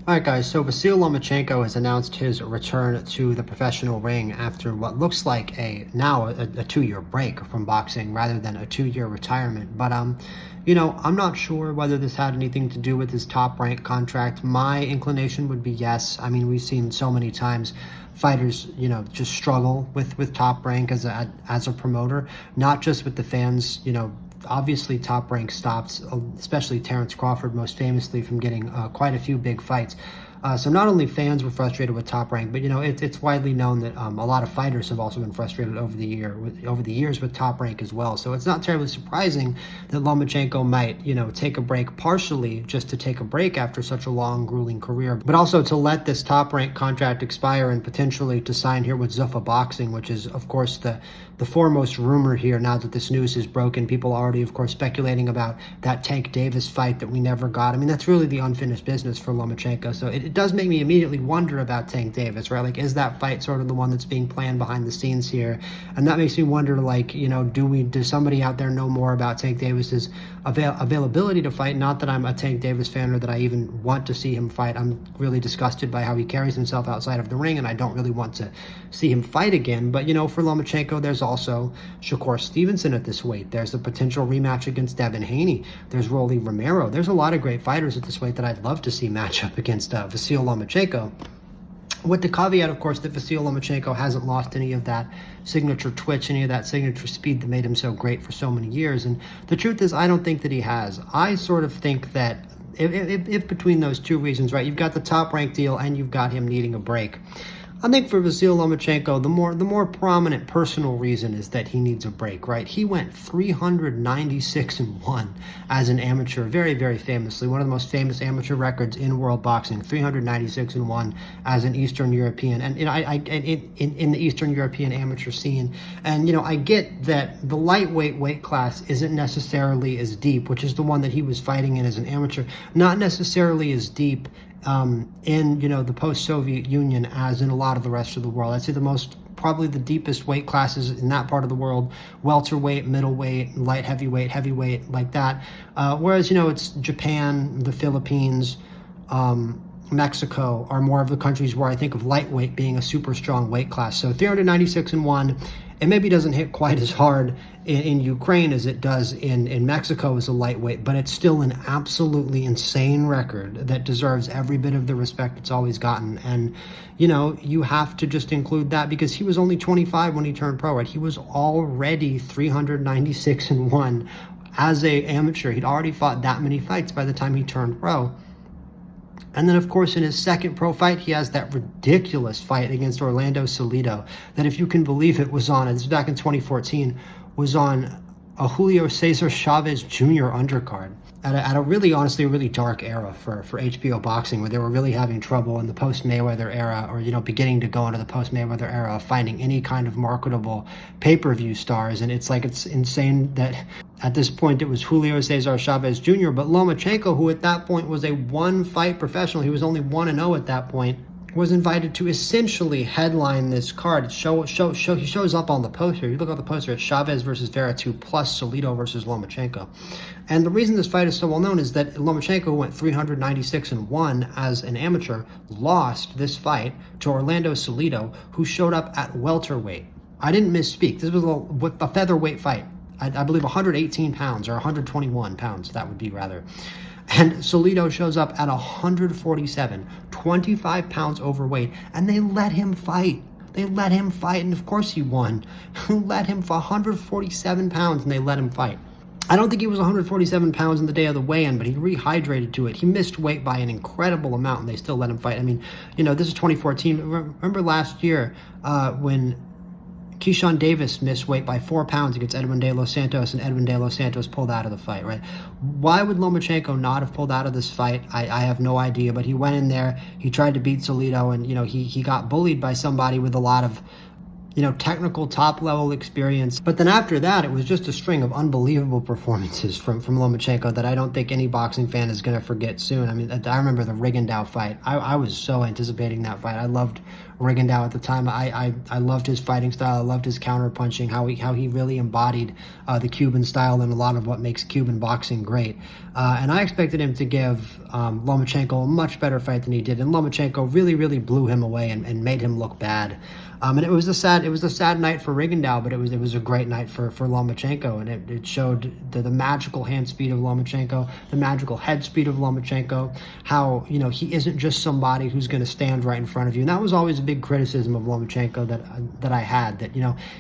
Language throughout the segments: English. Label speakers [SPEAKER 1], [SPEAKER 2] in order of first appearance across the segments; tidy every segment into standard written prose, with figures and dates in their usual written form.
[SPEAKER 1] All right, guys. So Vasyl Lomachenko has announced his return to the professional ring after what looks like a 2-year break from boxing rather than a 2-year retirement. But I'm not sure whether this had anything to do with his top rank contract. My inclination would be yes. I mean, we've seen so many times fighters, just struggle with top rank as a promoter, not just with the fans, obviously Top Rank stopped, especially Terrence Crawford most famously, from getting quite a few big fights. So not only fans were frustrated with Top Rank, but it's widely known that a lot of fighters have also been frustrated over the years with Top Rank as well. So it's not terribly surprising that Lomachenko might take a break, partially just to take a break after such a long, grueling career, but also to let this Top Rank contract expire and potentially to sign here with Zuffa Boxing, which is of course the foremost rumor here now that this news is broken. People already, of course, speculating about that Tank Davis fight that we never got. I mean, that's really the unfinished business for Lomachenko. So it does make me immediately wonder about Tank Davis, right? Like, is that fight sort of the one that's being planned behind the scenes here? And that makes me wonder, like, does somebody out there know more about Tank Davis's availability to fight? Not that I'm a Tank Davis fan or that I even want to see him fight. I'm really disgusted by how he carries himself outside of the ring, and I don't really want to see him fight again. But, for Lomachenko, there's also Shakur Stevenson at this weight. There's a potential rematch against Devin Haney. There's Rolly Romero. There's a lot of great fighters at this weight that I'd love to see match up against Vasyl Lomachenko. With the caveat, of course, that Vasyl Lomachenko hasn't lost any of that signature twitch, any of that signature speed that made him so great for so many years. And the truth is, I don't think that he has. I sort of think that if between those two reasons, right, you've got the top rank deal and you've got him needing a break. I think for Vasyl Lomachenko, the more prominent personal reason is that he needs a break, right? He went 396-1 as an amateur, very, very famously. One of the most famous amateur records in world boxing, 396-1 as an Eastern European, and in the Eastern European amateur scene. And I get that the lightweight weight class isn't necessarily as deep, which is the one that he was fighting in as an amateur, not necessarily as deep in the post-Soviet Union as in a lot of the rest of the world. I'd say probably the deepest weight classes in that part of the world: welterweight, middleweight, light heavyweight, heavyweight, like that. Whereas it's Japan, the Philippines, Mexico are more of the countries where I think of lightweight being a super strong weight class. So 396-1, it maybe doesn't hit quite as hard in Ukraine as it does in Mexico as a lightweight, but it's still an absolutely insane record that deserves every bit of the respect it's always gotten. And, you have to just include that because he was only 25 when he turned pro, right? He was already 396-1 as a amateur. He'd already fought that many fights by the time he turned pro. And then, of course, in his second pro fight, he has that ridiculous fight against Orlando Salido that, if you can believe it, was on, this was back in 2014, was on a Julio Cesar Chavez Jr. undercard at a really, honestly, a really dark era for HBO boxing, where they were really having trouble in the post-Mayweather era, or, beginning to go into the post-Mayweather era of finding any kind of marketable pay-per-view stars. And it's insane that at this point it was Julio Cesar Chavez Jr., but Lomachenko, who at that point was a one-fight professional, he was only 1-0 at that point, was invited to essentially headline this card. He shows up on the poster. You look at the poster, it's Chavez versus Vera 2 plus Salido versus Lomachenko. And the reason this fight is so well known is that Lomachenko, who went 396-1 as an amateur, lost this fight to Orlando Salido, who showed up at welterweight. I didn't misspeak. This was a featherweight fight. I believe 118 pounds or 121 pounds, that would be rather. And Salido shows up at 147, 25 pounds overweight, and they let him fight. And of course he won. Let him for 147 pounds, and they let him fight. I don't think he was 147 pounds on the day of the weigh-in, but he rehydrated to it. He missed weight by an incredible amount, and they still let him fight. I mean, this is 2014. Remember last year when Keyshawn Davis missed weight by 4 pounds against Edwin De Los Santos, and Edwin De Los Santos pulled out of the fight, right? Why would Lomachenko not have pulled out of this fight? I have no idea, but he went in there, he tried to beat Salido, and, he got bullied by somebody with a lot of technical top level experience. But then after that, it was just a string of unbelievable performances from Lomachenko that I don't think any boxing fan is going to forget soon. I mean, I remember the Rigondeaux fight. I was so anticipating that fight. I loved Rigondeaux at the time. I loved his fighting style. I loved his counter punching, how he really embodied the Cuban style and a lot of what makes Cuban boxing great. And I expected him to give Lomachenko a much better fight than he did. And Lomachenko really blew him away and made him look bad. And it was a sad night for Rigondeaux, but it was a great night for Lomachenko, and it showed the magical hand speed of Lomachenko, the magical head speed of Lomachenko, how he isn't just somebody who's going to stand right in front of you. And that was always a big criticism of Lomachenko that I had, that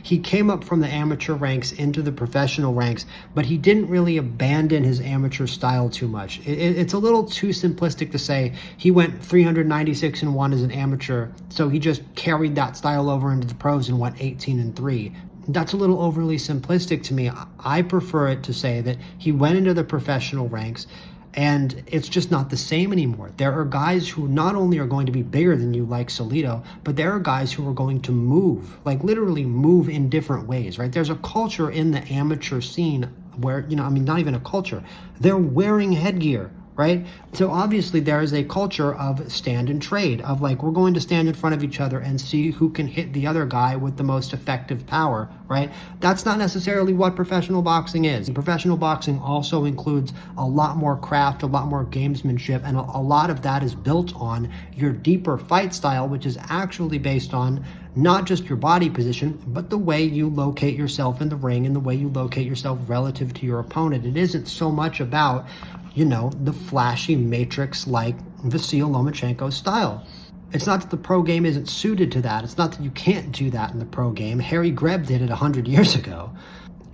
[SPEAKER 1] he came up from the amateur ranks into the professional ranks, but he didn't really abandon his amateur style too much. It's a little too simplistic to say he went 396-1 as an amateur, so he just carried that style over into the pros and went 18-3. That's a little overly simplistic to me. I prefer it to say that he went into the professional ranks and it's just not the same anymore. There are guys who not only are going to be bigger than you, like Salido, but there are guys who are going to move, like literally move in different ways, right? There's a culture in the amateur scene where, not even a culture. They're wearing headgear, right? So obviously there is a culture of stand and trade, of like, we're going to stand in front of each other and see who can hit the other guy with the most effective power, right? That's not necessarily what professional boxing is. Professional boxing also includes a lot more craft, a lot more gamesmanship, and a lot of that is built on your deeper fight style, which is actually based on not just your body position, but the way you locate yourself in the ring and the way you locate yourself relative to your opponent. It isn't so much about the flashy matrix like Vasyl Lomachenko's style. It's not that the pro game isn't suited to that. It's not that you can't do that in the pro game. Harry Greb did it 100 years ago.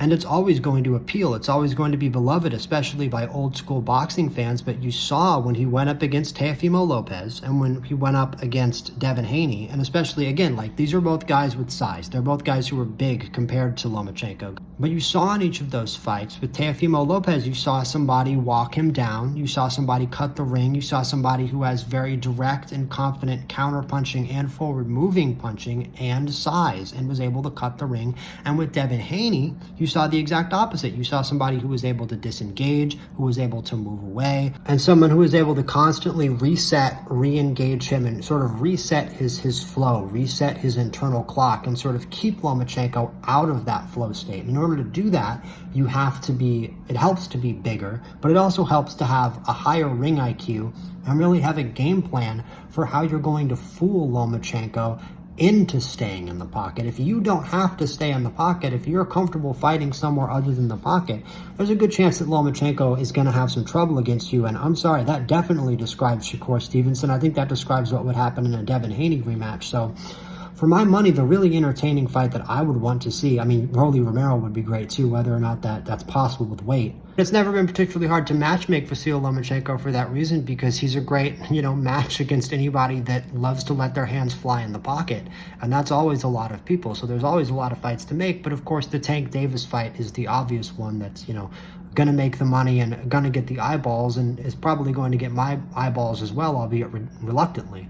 [SPEAKER 1] And it's always going to appeal. It's always going to be beloved, especially by old school boxing fans. But you saw when he went up against Teofimo Lopez and when he went up against Devin Haney, and especially, again, like these are both guys with size. They're both guys who are big compared to Lomachenko. But you saw in each of those fights, with Teofimo Lopez, you saw somebody walk him down. You saw somebody cut the ring. You saw somebody who has very direct and confident counter-punching and forward-moving punching and size and was able to cut the ring. And with Devin Haney, you saw the exact opposite. You saw somebody who was able to disengage, who was able to move away, and someone who was able to constantly reset, re-engage him, and sort of reset his flow, reset his internal clock, and sort of keep Lomachenko out of that flow state. In order to do that, it helps to be bigger, but it also helps to have a higher ring IQ and really have a game plan for how you're going to fool Lomachenko into staying in the pocket. If you don't have to stay in the pocket, if you're comfortable fighting somewhere other than the pocket, there's a good chance that Lomachenko is going to have some trouble against you. And I'm sorry, that definitely describes Shakur Stevenson. I think that describes what would happen in a Devin Haney rematch. So for my money, the really entertaining fight that I would want to see, Rolly Romero would be great too, whether or not that's possible with weight. It's never been particularly hard to matchmake Vasyl Lomachenko for that reason, because he's a great, match against anybody that loves to let their hands fly in the pocket. And that's always a lot of people. So there's always a lot of fights to make. But of course, the Tank Davis fight is the obvious one that's, going to make the money and going to get the eyeballs, and is probably going to get my eyeballs as well, albeit reluctantly.